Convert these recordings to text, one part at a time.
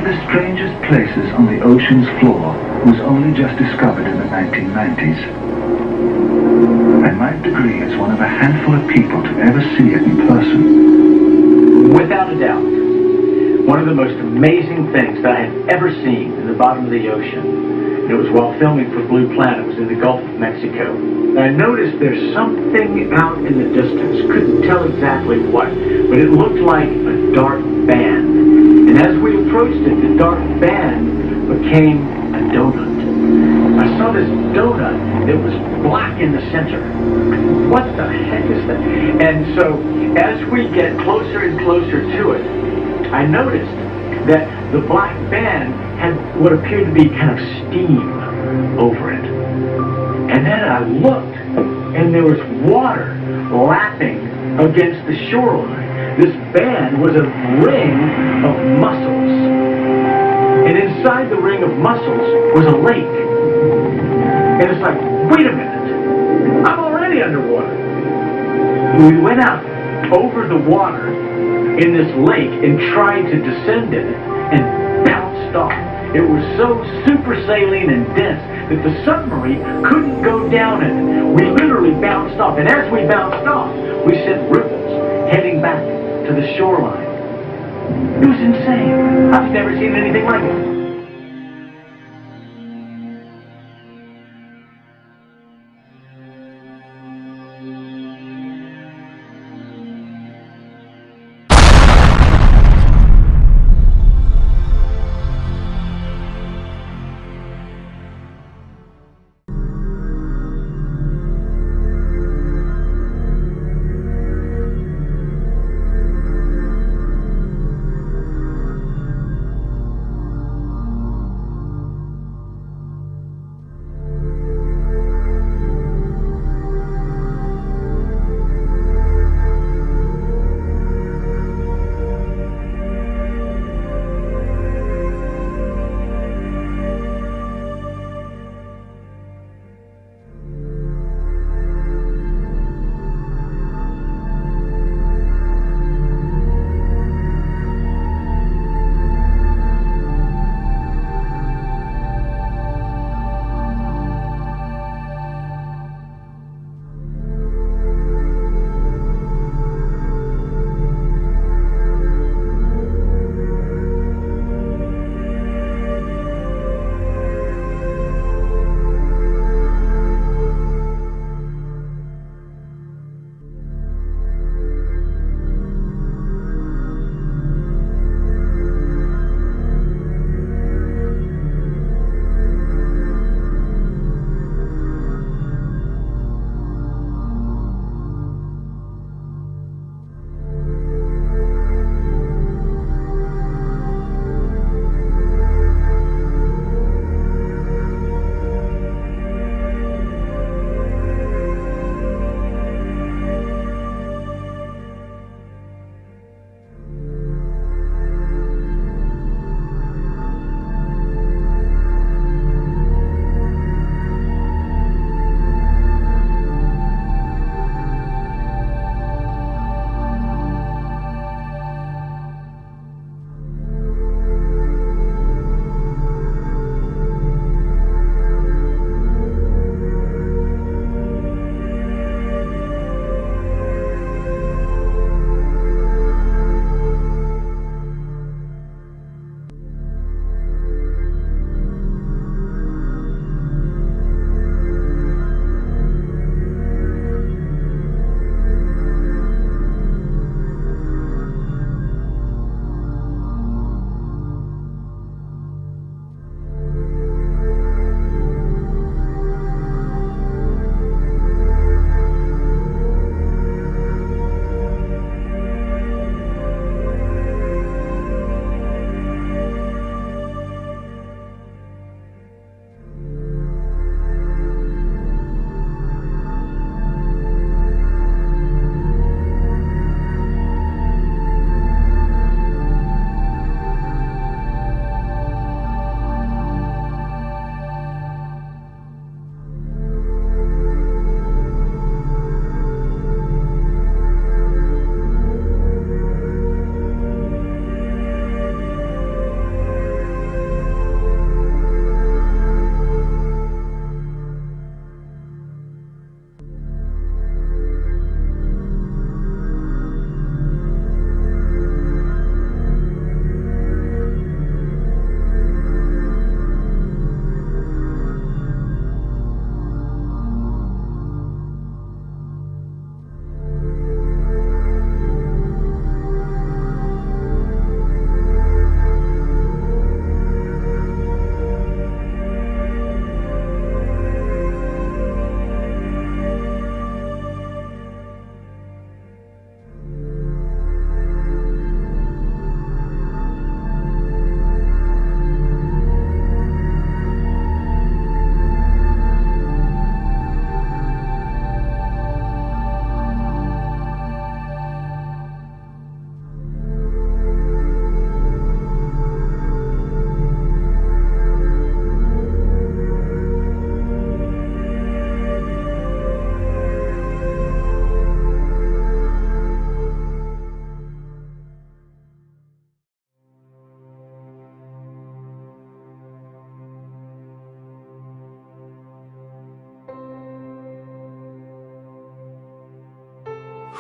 the strangest places on the ocean's floor was only just discovered in the 1990s. I might agree as one of a handful of people to ever see it in person. Without a doubt, one of the most amazing things that I had ever seen in the bottom of the ocean, and it was while filming for Blue Planet, it was in the Gulf of Mexico. I noticed there's something out in the distance, couldn't tell exactly what, but it looked like a dark band. And as we approached it, the dark band became a donut. I saw this donut that was black in the center. What the heck is that? And so as we get closer and closer to it, I noticed that the black band had what appeared to be kind of steam over it. And then I looked, and there was water lapping against the shoreline. This band was a ring of mussels. And inside the ring of mussels was a lake. And it's like, wait a minute, I'm already underwater. We went out over the water in this lake and tried to descend in it and bounced off. It was so super saline and dense that the submarine couldn't go down in it. We literally bounced off, and as we bounced off, we sent ripples heading back to the shoreline. It was insane. I've never seen anything like it.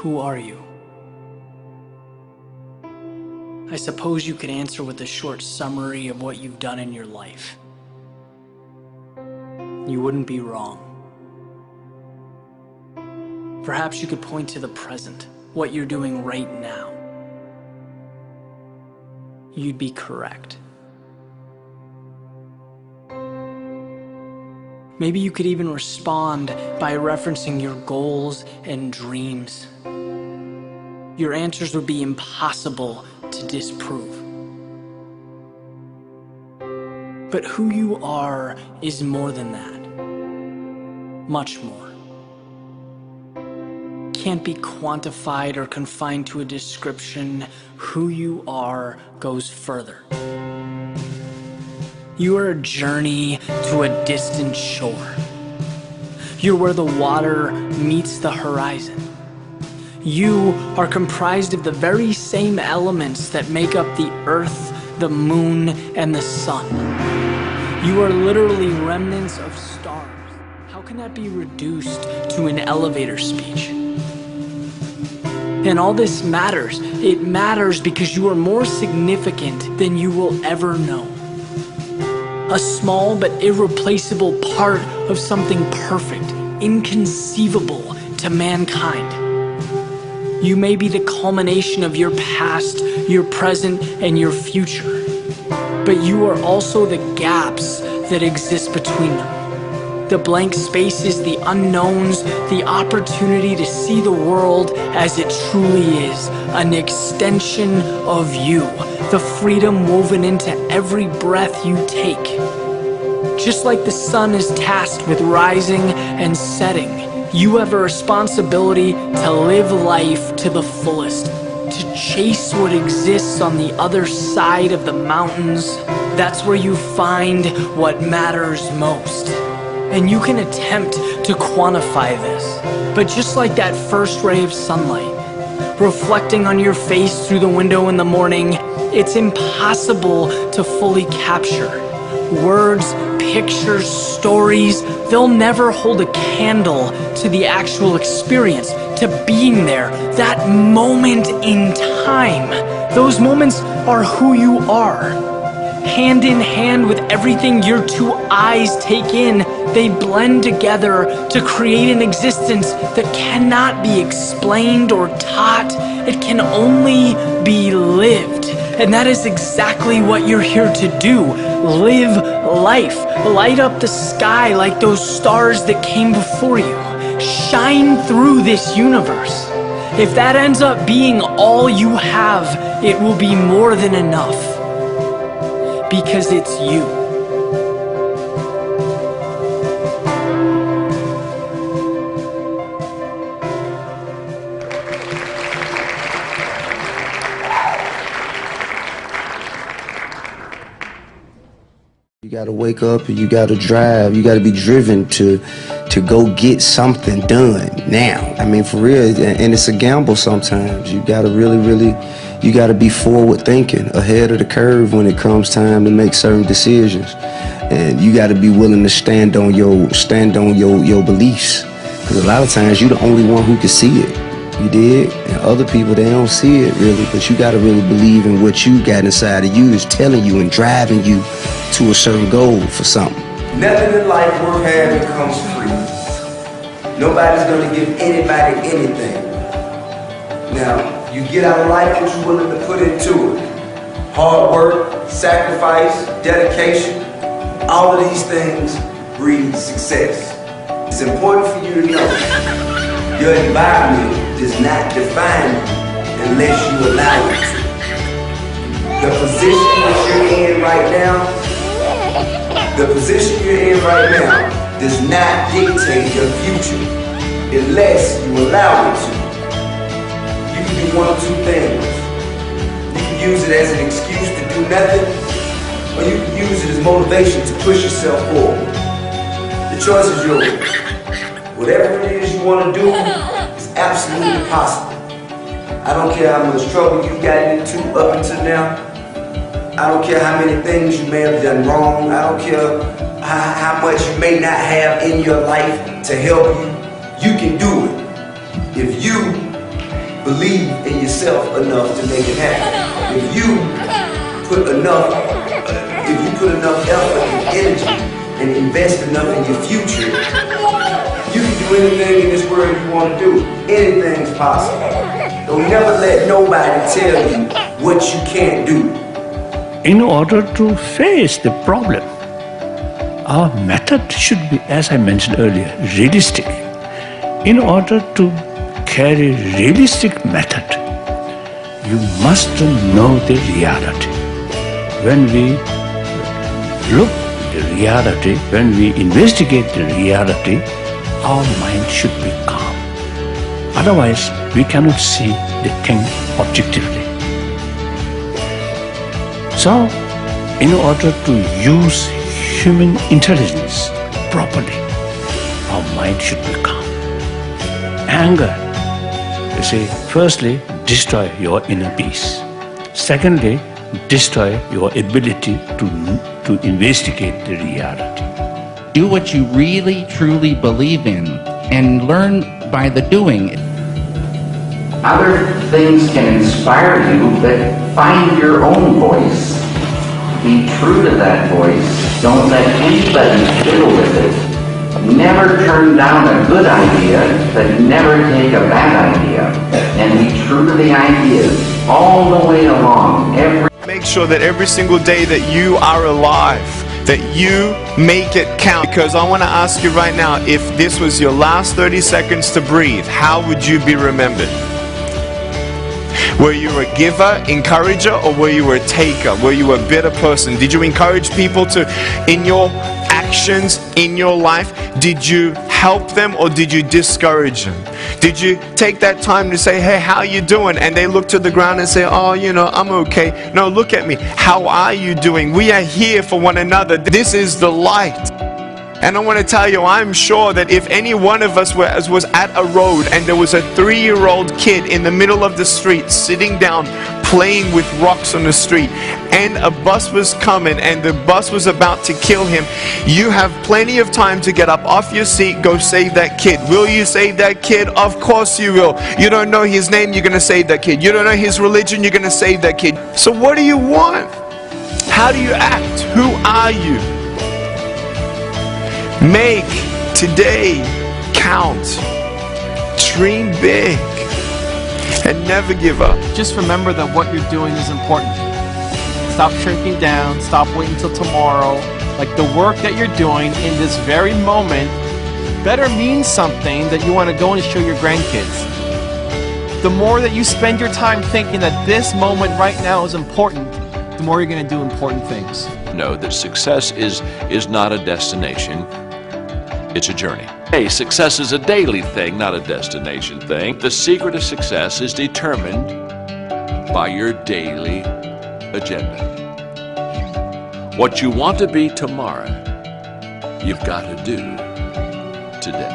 Who are you? I suppose you could answer with a short summary of what you've done in your life. You wouldn't be wrong. Perhaps you could point to the present, what you're doing right now. You'd be correct. Maybe you could even respond by referencing your goals and dreams. Your answers would be impossible to disprove. But who you are is more than that. Much more. Can't be quantified or confined to a description. Who you are goes further. You are a journey to a distant shore. You're where the water meets the horizon. You are comprised of the very same elements that make up the earth, the moon, and the sun. You are literally remnants of stars. How can that be reduced to an elevator speech? And all this matters. It matters because you are more significant than you will ever know. A small but irreplaceable part of something perfect, inconceivable to mankind. You may be the culmination of your past, your present, and your future. But you are also the gaps that exist between them. The blank spaces, the unknowns, the opportunity to see the world as it truly is, an extension of you, the freedom woven into every breath you take. Just like the sun is tasked with rising and setting, you have a responsibility to live life to the fullest, to chase what exists on the other side of the mountains. That's where you find what matters most. And you can attempt to quantify this, but just like that first ray of sunlight reflecting on your face through the window in the morning, it's impossible to fully capture. Words, pictures, stories, they'll never hold a candle to the actual experience, to being there, that moment in time. Those moments are who you are. Hand in hand with everything your two eyes take in, they blend together to create an existence that cannot be explained or taught. It can only be lived. And that is exactly what you're here to do. Live life. Light up the sky like those stars that came before you. Shine through this universe. If that ends up being all you have, it will be more than enough. Because it's you. You gotta wake up and you gotta drive. You gotta be driven to go get something done now. I mean, for real, and it's a gamble sometimes. You gotta really, you gotta be forward thinking, ahead of the curve when it comes time to make certain decisions. And you gotta be willing to stand on your beliefs. Because a lot of times you're the only one who can see it. You dig? And other people, they don't see it really, but you gotta really believe in what you got inside of you is telling you and driving you to a certain goal for something. Nothing in life worth having comes free. Nobody's gonna give anybody anything. Now, you get out of life what you're willing to put into it. Hard work, sacrifice, dedication, all of these things breed success. It's important for you to know your environment does not define you unless you allow it to. The position that you're in right now, does not dictate your future unless you allow it to. You can do one of two things. You can use it as an excuse to do nothing, or you can use it as motivation to push yourself forward. The choice is yours. Whatever it is you want to do is absolutely possible. I don't care how much trouble you got into up until now. I don't care how many things you may have done wrong. I don't care how much you may not have in your life to help you. You can do it if you believe in yourself enough to make it happen. If you put enough effort and energy and invest enough in your future, you can do anything in this world you want to do. Anything's possible. Don't never let nobody tell you what you can't do. In order to face the problem, our method should be, as I mentioned earlier, realistic. In order to carry realistic method, you must know the reality. When we look at the reality, when we investigate the reality, our mind should be calm. Otherwise, we cannot see the thing objectively. So, in order to use human intelligence properly, our mind should be calm. Anger, you see, firstly, destroy your inner peace. Secondly, destroy your ability to investigate the reality. Do what you really, truly believe in and learn by the doing. Other things can inspire you, but find your own voice. Be true to that voice. Don't let anybody fiddle with it. Never turn down a good idea, but never take a bad idea. And be true to the ideas all the way along. Make sure that every single day that you are alive, that you make it count. Because I want to ask you right now, if this was your last 30 seconds to breathe, how would you be remembered? Were you a giver, encourager, or were you a taker? Were you a better person? Did you encourage people to, in your actions, in your life, did you help them or did you discourage them? Did you take that time to say, hey, how you doing? And they look to the ground and say, oh, you know, I'm okay. No, look at me. How are you doing? We are here for one another. This is the light. And I want to tell you, I'm sure that if any one of us was at a road and there was a 3-year-old kid in the middle of the street sitting down playing with rocks on the street, and a bus was coming and the bus was about to kill him, you have plenty of time to get up off your seat, go save that kid. Will you save that kid? Of course you will. You don't know his name, you're going to save that kid. You don't know his religion, you're going to save that kid. So what do you want? How do you act? Who are you? Make today count. Dream big and never give up. Just remember that what you're doing is important. Stop shrinking down. Stop waiting till tomorrow. Like, the work that you're doing in this very moment better means something that you want to go and show your grandkids. The more that you spend your time thinking that this moment right now is important, the more you're going to do important things. Know that success is not a destination. It's a journey. Hey, success is a daily thing, not a destination thing. The secret of success is determined by your daily agenda. What you want to be tomorrow, you've got to do today.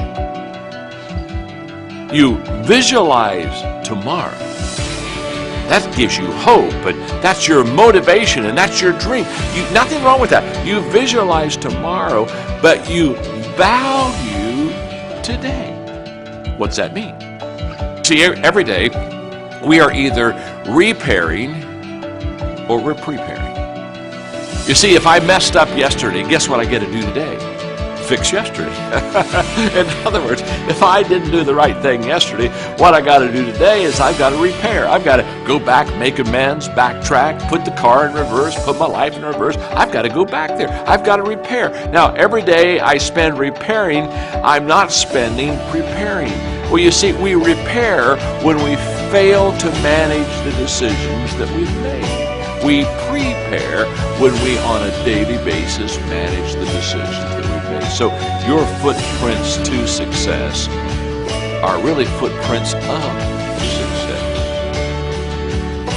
You visualize tomorrow. That gives you hope, but that's your motivation and that's your dream. Nothing wrong with that. You visualize tomorrow, but you value today. What's that mean? See, every day we are either repairing or we're preparing. You see, if I messed up yesterday, guess what I get to do today? Fix yesterday. In other words, if I didn't do the right thing yesterday, what I got to do today is I've got to repair. I've got to go back, make amends, backtrack, put the car in reverse, put my life in reverse. I've got to go back there. I've got to repair. Now, every day I spend repairing, I'm not spending preparing. Well, you see, we repair when we fail to manage the decisions that we've made. We prepare when we, on a daily basis, manage the decisions that we've made. So your footprints to success are really footprints of success.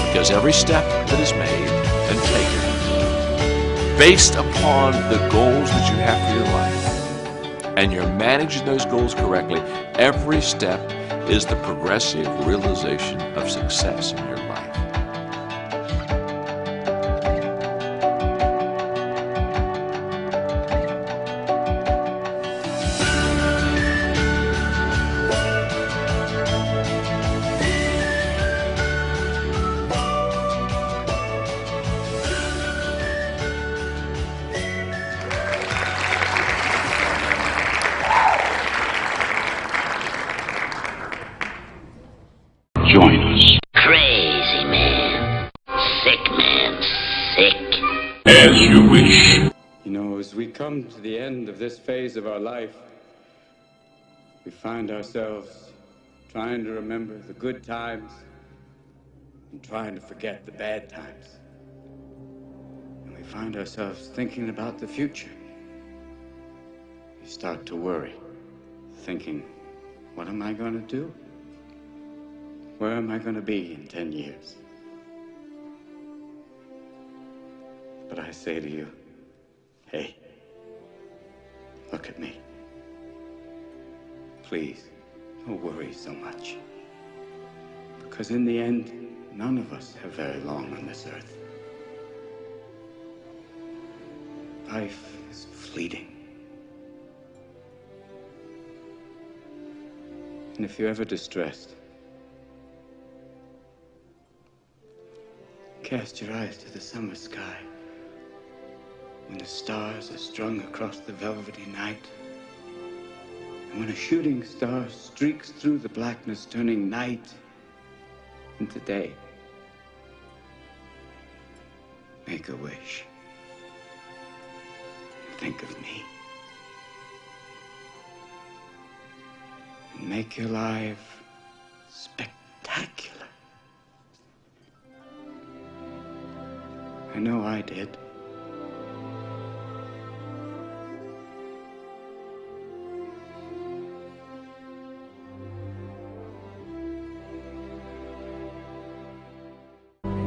Because every step that is made and taken, based upon the goals that you have for your life, and you're managing those goals correctly, every step is the progressive realization of success in your life. As you wish. You know, as we come to the end of this phase of our life, we find ourselves trying to remember the good times and trying to forget the bad times. And we find ourselves thinking about the future. We start to worry, thinking, what am I going to do? Where am I going to be in 10 years? But I say to you, hey, look at me. Please, don't worry so much. Because in the end, none of us have very long on this earth. Life is fleeting. And if you're ever distressed, cast your eyes to the summer sky when the stars are strung across the velvety night, and when a shooting star streaks through the blackness, turning night into day. Make a wish. Think of me. And make your life spectacular. I know I did.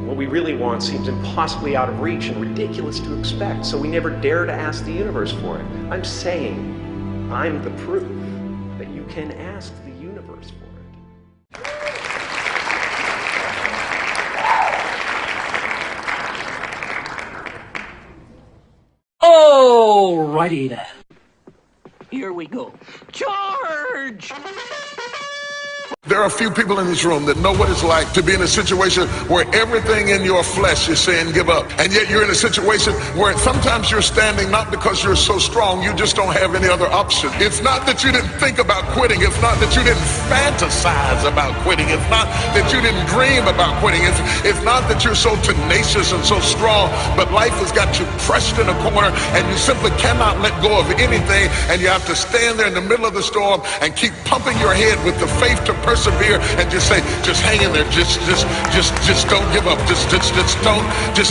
What we really want seems impossibly out of reach and ridiculous to expect, so we never dare to ask the universe for it. I'm saying I'm the proof that you can ask the universe for it. Alrighty then. Here we go. Charge! There are a few people in this room that know what it's like to be in a situation where everything in your flesh is saying give up. And yet you're in a situation where sometimes you're standing not because you're so strong, you just don't have any other option. It's not that you didn't think about quitting. It's not that you didn't fantasize about quitting. It's not that you didn't dream about quitting. It's not that you're so tenacious and so strong, but life has got you pressed in a corner and you simply cannot let go of anything, and you have to stand there in the middle of the storm and keep pumping your head with the faith to persevere and just say, just hang in there, just don't give up, just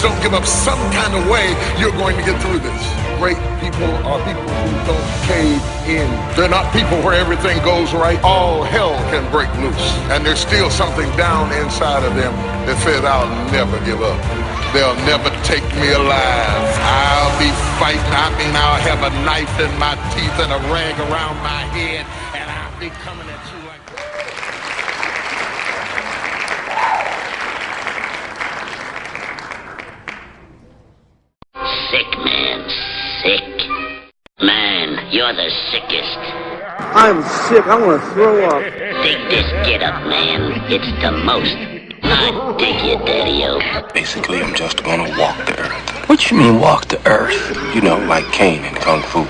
don't give up. Some kind of way you're going to get through this. Great people are people who don't cave in. They're not people where everything goes right. All hell can break loose, and there's still something down inside of them that says, I'll never give up. They'll never take me alive. I'll be fighting. I mean, I'll have a knife in my teeth and a rag around my head, and I'll be coming at you like that. Sick, man, sick. Man, you're the sickest. I'm sick, I want to throw up. Dig this get up, man. It's the most. I dig you, Daddy-O. Basically, I'm just gonna walk the earth. What you mean walk the earth? You know, like Caine in Kung Fu.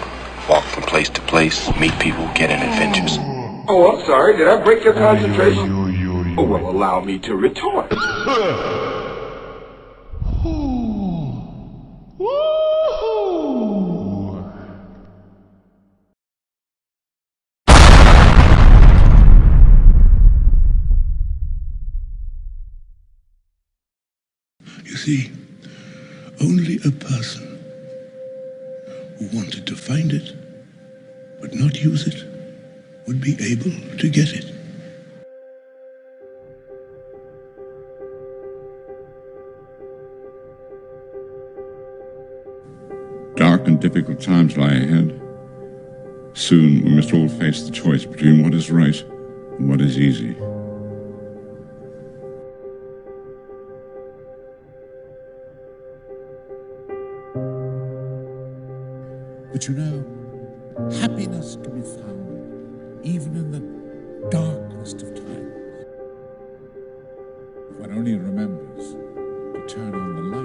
Walk from place to place, meet people, get in adventures. Oh, I'm sorry, did I break your concentration? Oh, well, allow me to retort. You see, only a person who wanted to find it but not use it would be able to get it. Dark and difficult times lie ahead. Soon we must all face the choice between what is right and what is easy. But you know, happiness can be found even in the darkest of times. If one only remembers to turn on the light.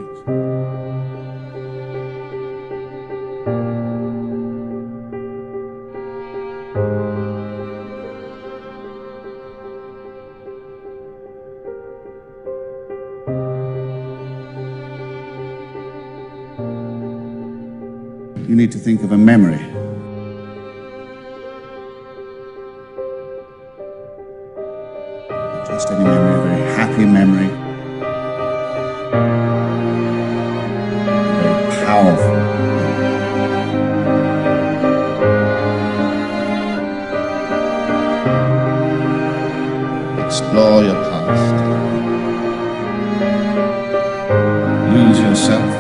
You need to think of a memory. Not just any memory, a very happy memory. A very powerful memory. Explore your past. Lose yourself.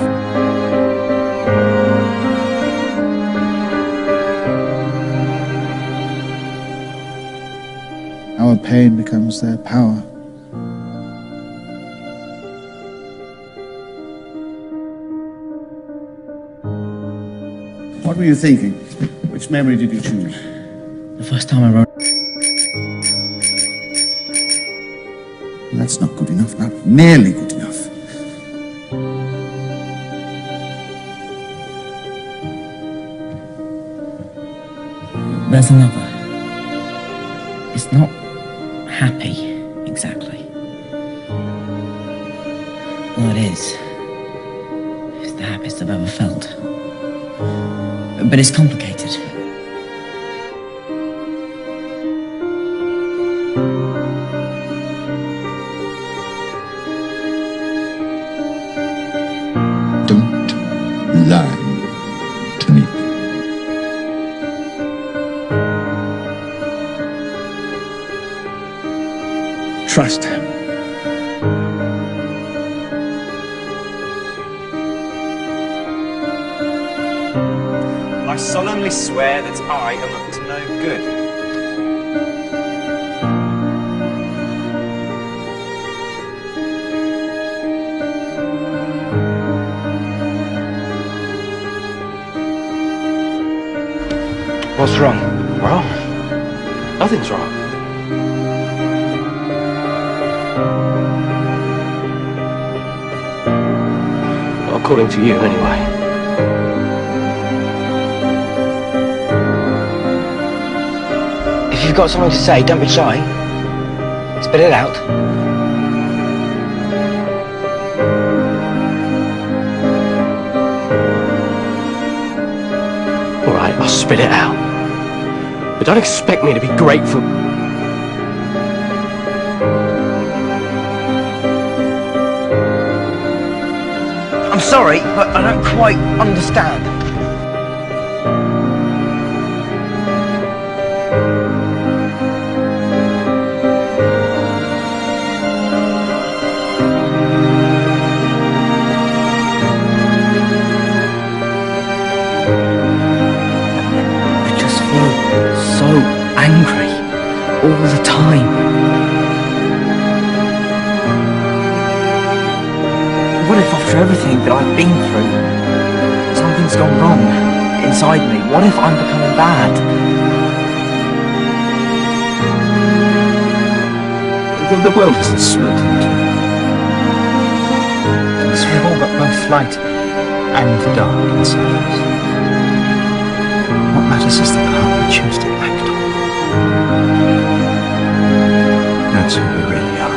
Our pain becomes their power. What were you thinking? Which memory did you choose? The first time I wrote. That's not good enough, not nearly good enough. There's another. It's not happy, exactly. Well, it is. It's the happiest I've ever felt. But it's complicated. Don't lie to me. Trust him. I solemnly swear that I am up to no good. What's wrong? Well, nothing's wrong. Not according to you, anyway. If you've got something to say, don't be shy. Spit it out. All right, I'll spit it out. But don't expect me to be grateful. I'm sorry, but I don't quite understand. I just feel so angry all the time. What if after everything that I've been through, something's gone wrong inside me? What if I'm becoming bad? The world isn't split into. So we've all got both light and dark inside us. What matters is the path we choose to act on. That's who we really are.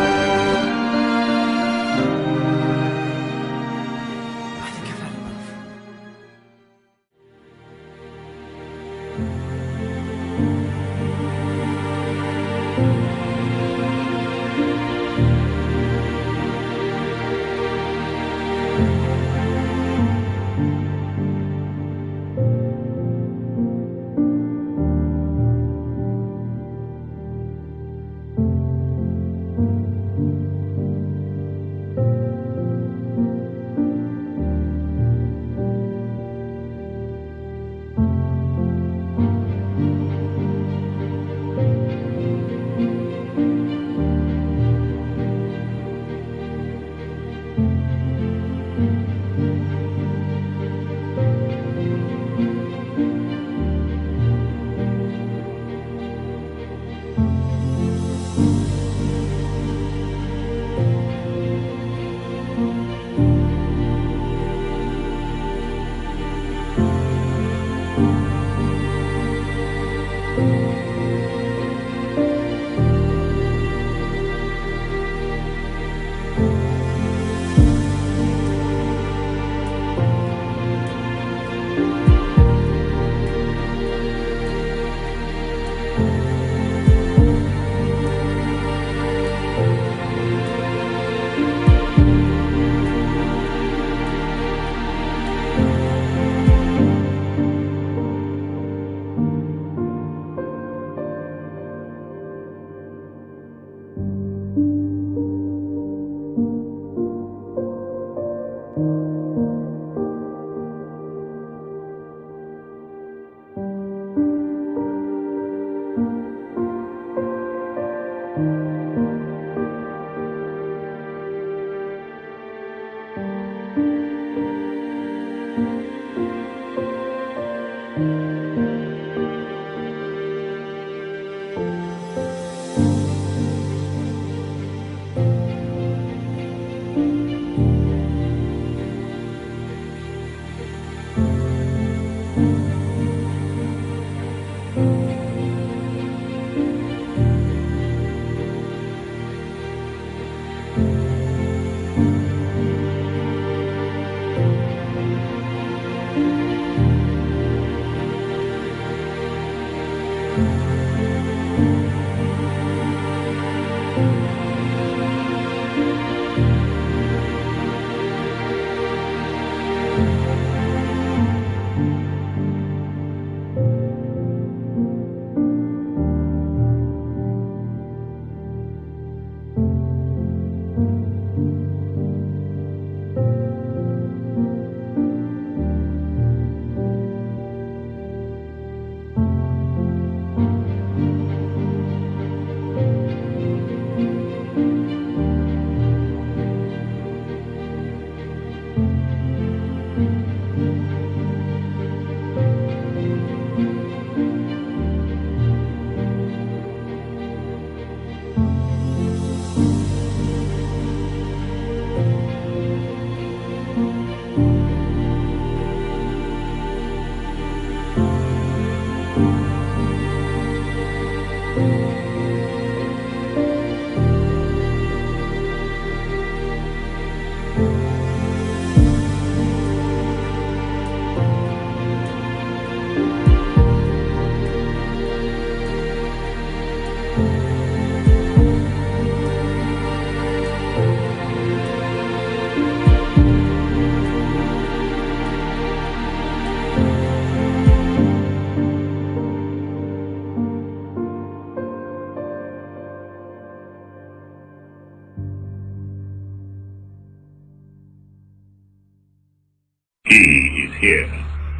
Here,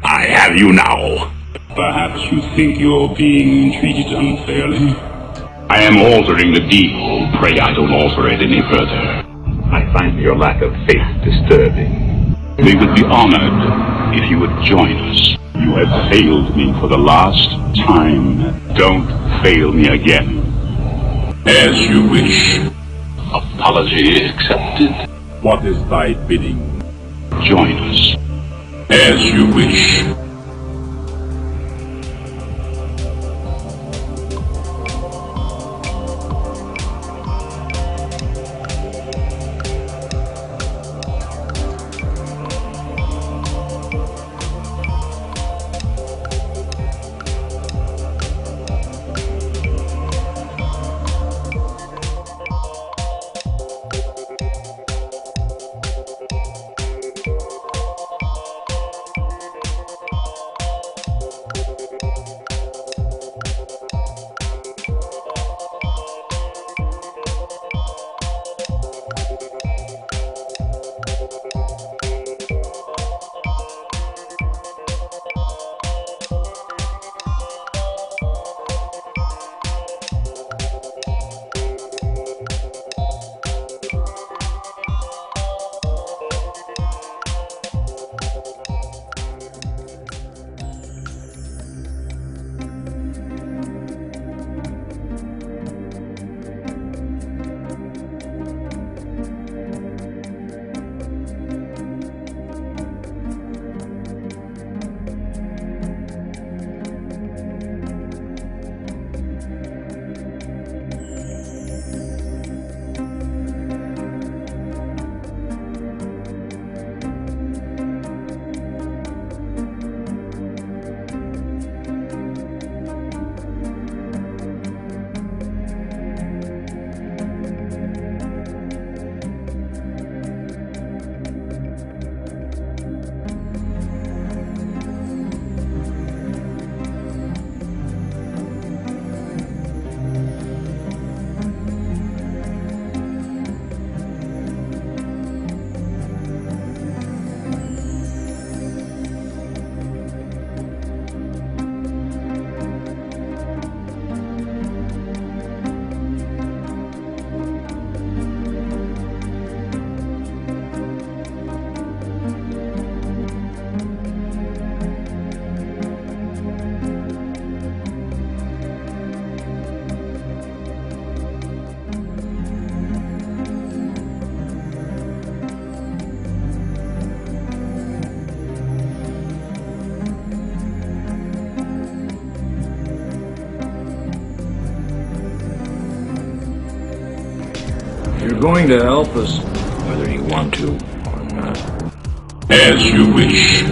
I have you now. Perhaps you think you're being treated unfairly. I am altering the deal. Pray I don't alter it any further. I find your lack of faith disturbing. We would be honored if you would join us. You have failed me for the last time. Don't fail me again. As you wish. Apology accepted. What is thy bidding? Join us. As you wish. You're going to help us, whether you want to or not. As you wish.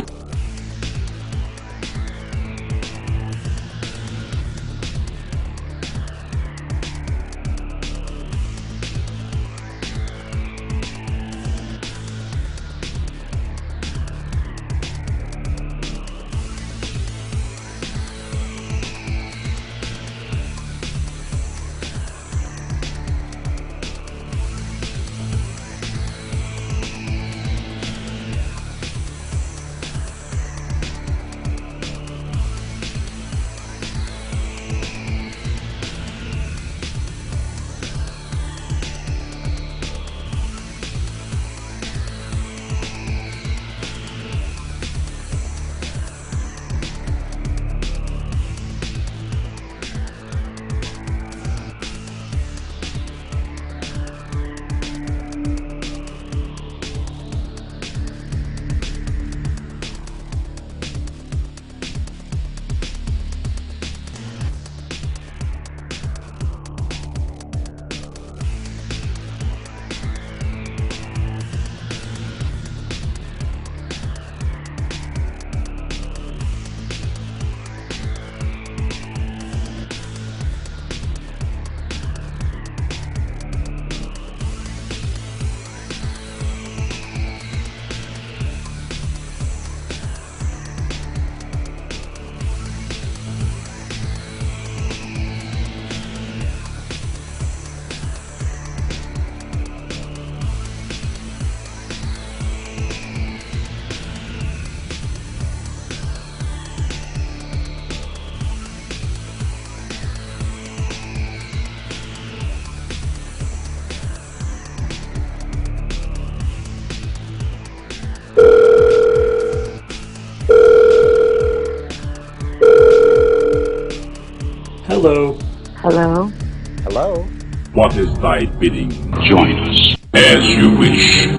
Hello. Hello? Hello? What is thy bidding? Join us as you wish.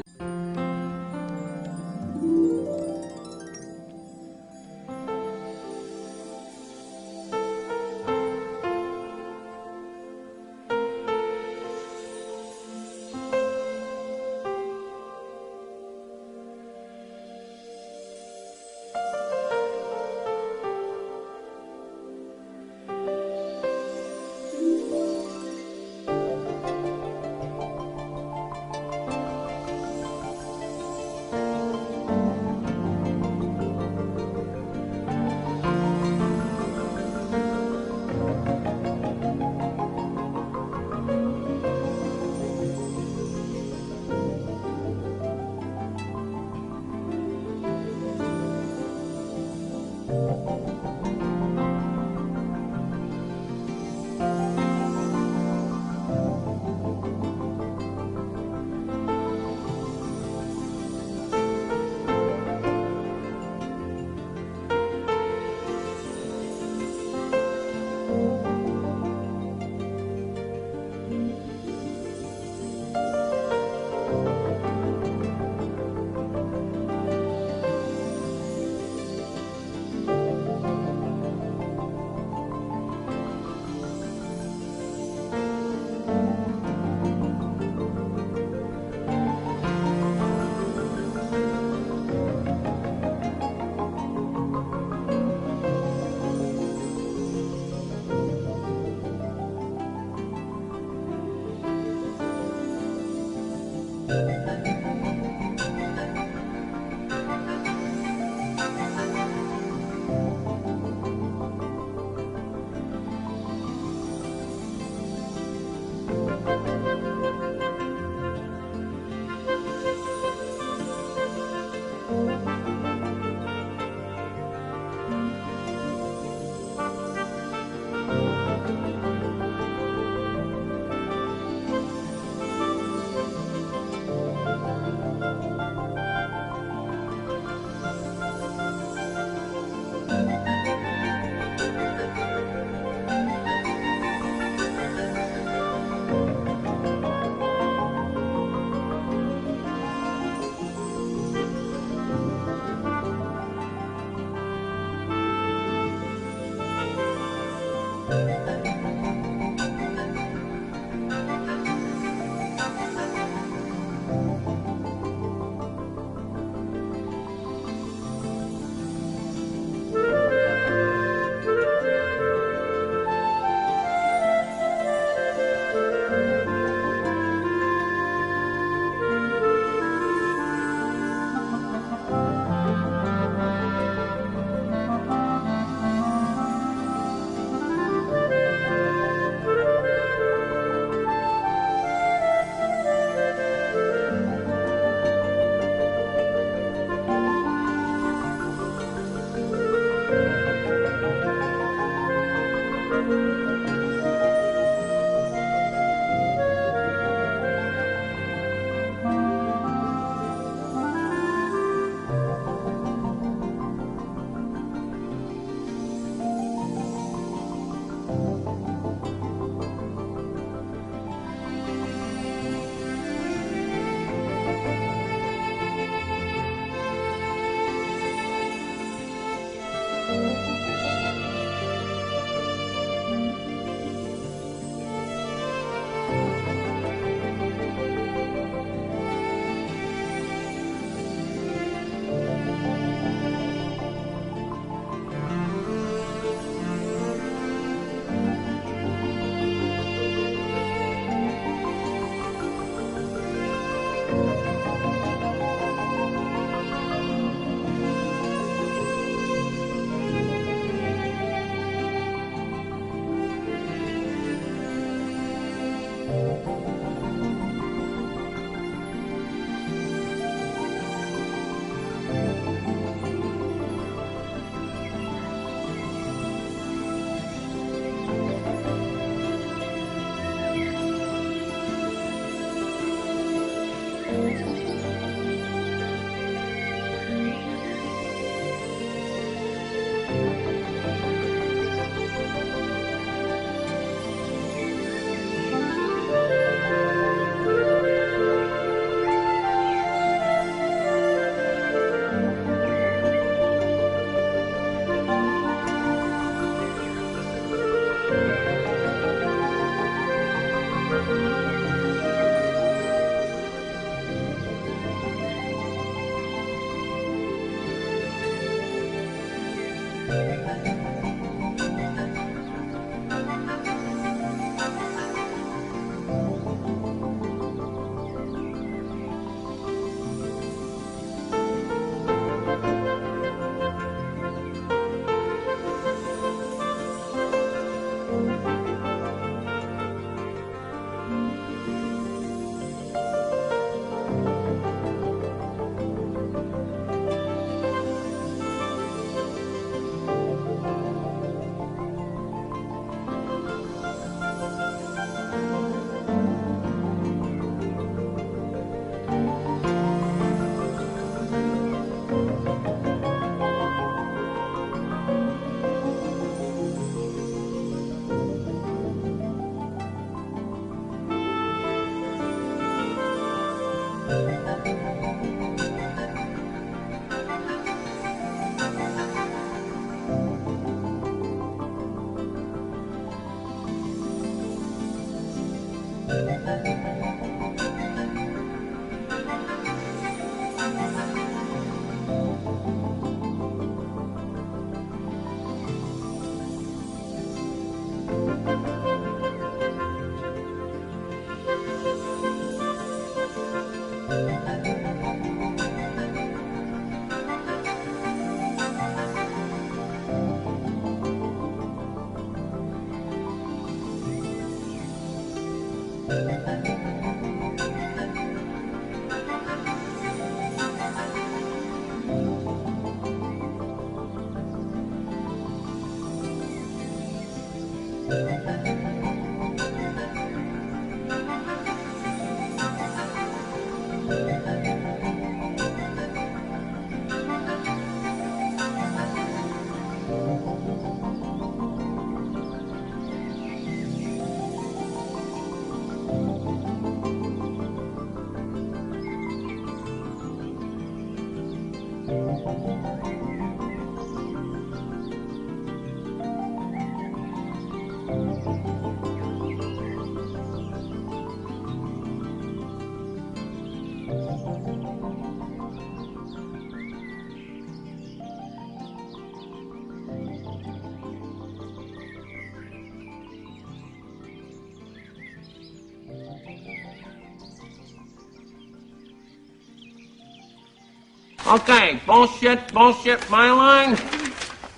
Okay, bullshit, bullshit, my line.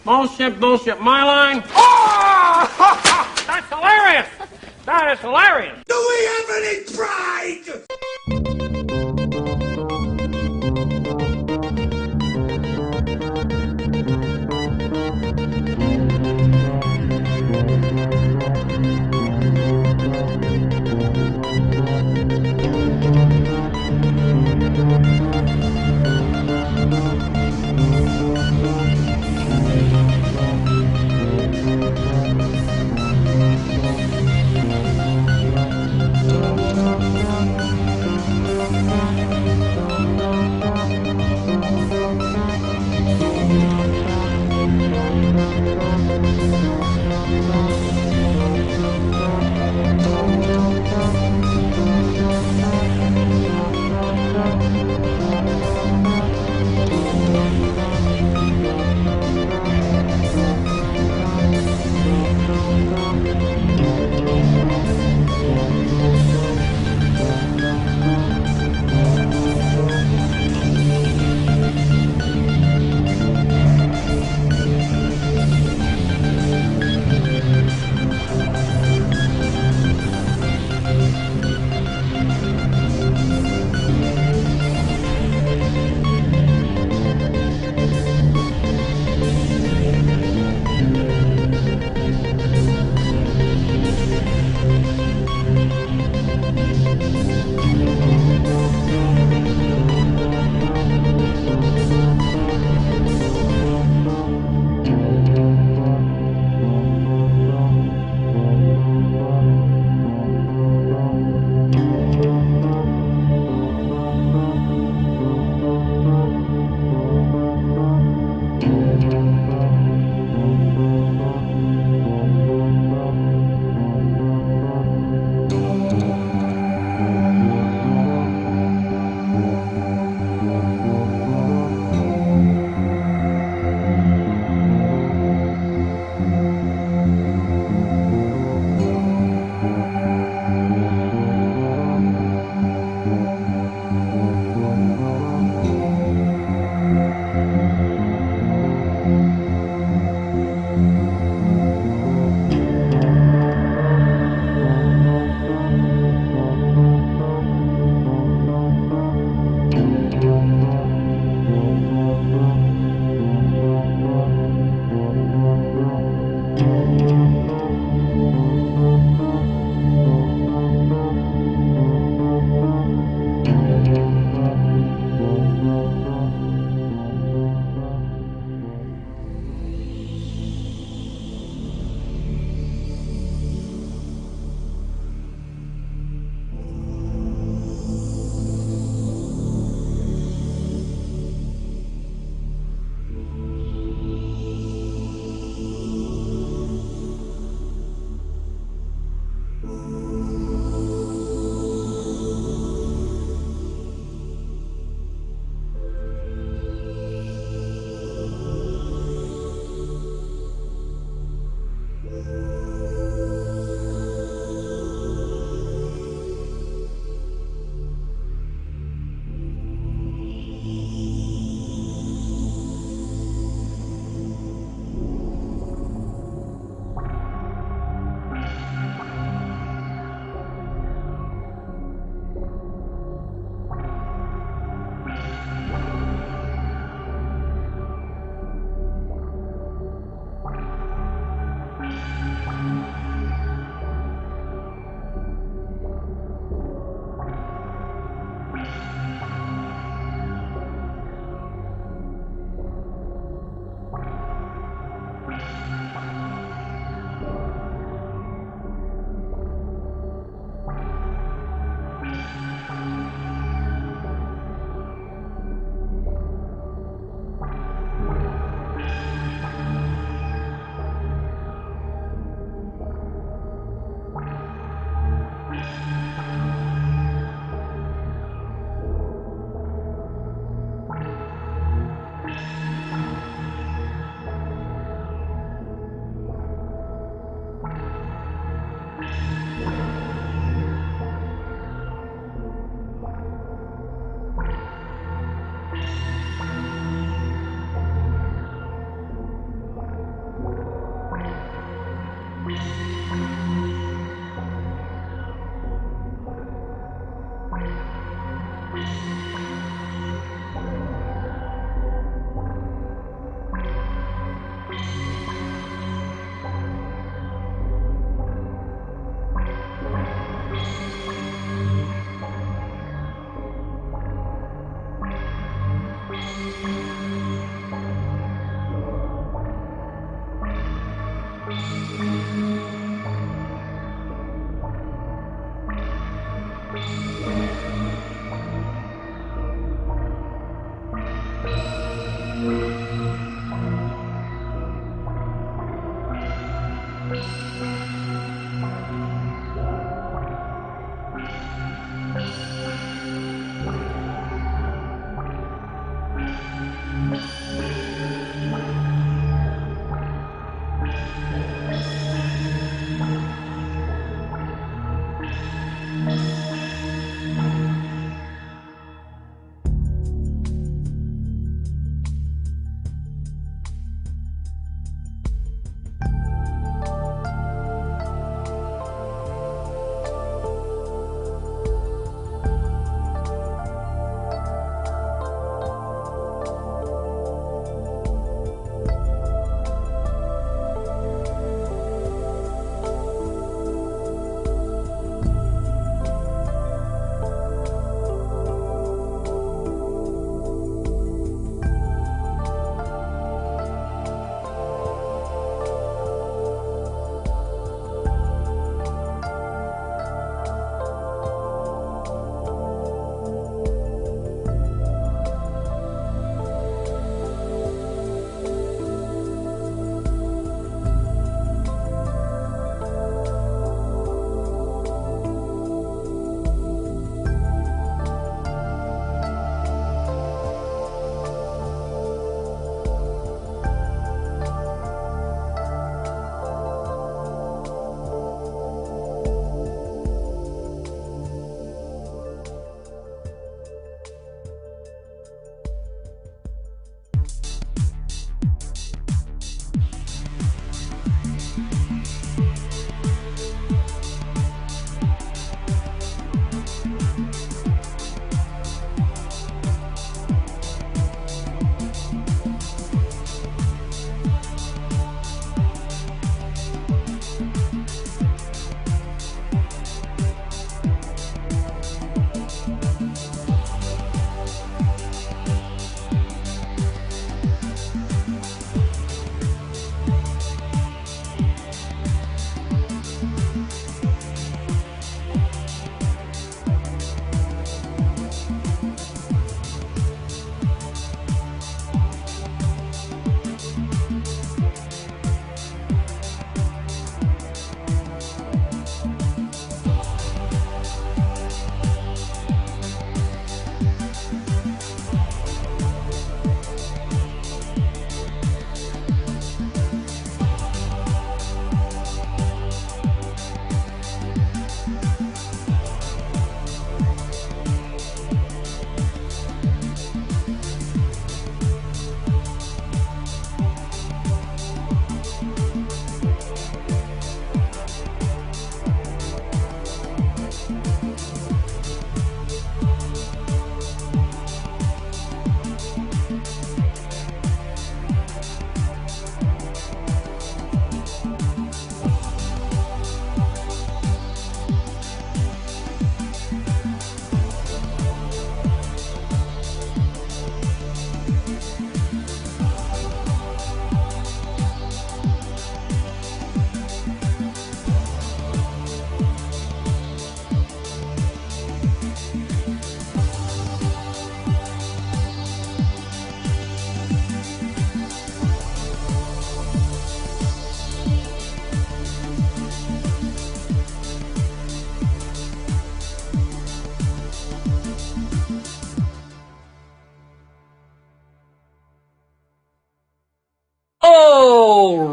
Bullshit, bullshit, my line. Oh! That's hilarious! That is hilarious! Do we have any pride?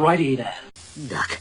righty there. Doc,